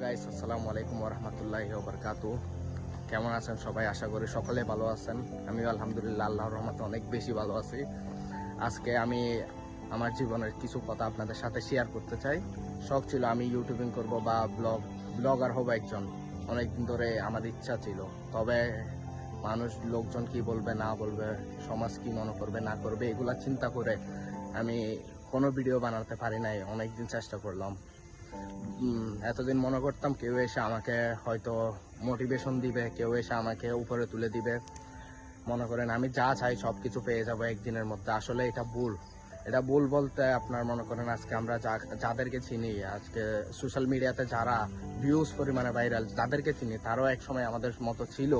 Guys, আসসালামু আলাইকুম ওরহমতুল্লাহি ওবরকাতু। কেমন আছেন সবাই? আশা করি সকলে ভালো আছেন। আমিও আলহামদুলিল্লাহ আল্লাহর রহমতে অনেক বেশি ভালো আছি। আজকে আমি আমার জীবনের কিছু কথা আপনাদের সাথে শেয়ার করতে চাই। শখ ছিল আমি ইউটিউবিং করব বা ব্লগার হব একজন। অনেকদিন ধরে আমার ইচ্ছা ছিল, তবে লোকজন কি বলবে না বলবে, সমাজ কি মনে করবে না করবে, এগুলা চিন্তা করে আমি কোনো ভিডিও বানাতে পারি নাই। অনেকদিন চেষ্টা করলাম। এতদিন মনে করতাম কেউ এসে আমাকে হয়তো মোটিভেশন দিবে, কেউ এসে আমাকে উপরে তুলে দিবে, মনে করেন আমি যা চাই সব কিছু পেয়ে যাবো একদিনের মধ্যে। আসলে এটা ভুল বলতে আপনার মনে করেন আজকে আমরা যাদেরকে চিনি, আজকে সোশ্যাল মিডিয়াতে যারা ভিউজ পরিমাণে ভাইরাল, যাদেরকে চিনি তারাও এক সময় আমাদের মতো ছিল,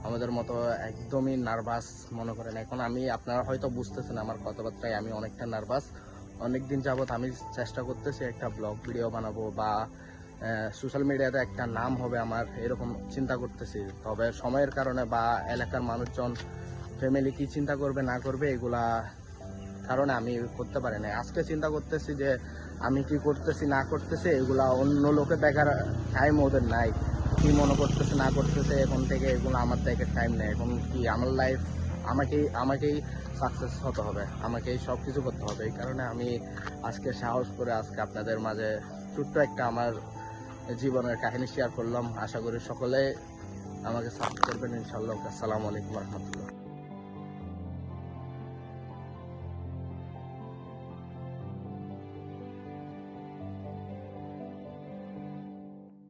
আমাদের মতো একদমই নার্ভাস। মনে করেন এখন আপনারা হয়তো বুঝতেছেন আমার কথাবার্তায়, আমি অনেকটা নার্ভাস। অনেকদিন যাবৎ আমি চেষ্টা করতেছি একটা ব্লগ ভিডিও বানাবো বা সোশ্যাল মিডিয়াতে একটা নাম হবে আমার, এরকম চিন্তা করতেছি। তবে সময়ের কারণে বা এলাকার মানুষজন, ফ্যামিলি কি চিন্তা করবে না করবে, এগুলা কারণে আমি করতে পারি না। আজকে চিন্তা করতেছি যে আমি কি করতেছি না করতেছি এগুলা অন্য লোকে দেখার টাইম ওদের নাই। কি মনে করতেছে না করতেছে এখন থেকে এগুলো আমার দেখার টাইম নেই। এখন কি আমার লাইফ আমাকেই সাকসেস হতে হবে, আমাকেই সব কিছু করতে হবে। এই কারণে আমি আজকে সাহস করে আজকে আপনাদের মাঝে ছোট্ট একটা আমার জীবনের কাহিনী শেয়ার করলাম। আশা করি সকলে আমাকে সাপোর্ট করবেন ইনশাআল্লাহ। আসসালামু আলাইকুম রহমতুল্লাহ।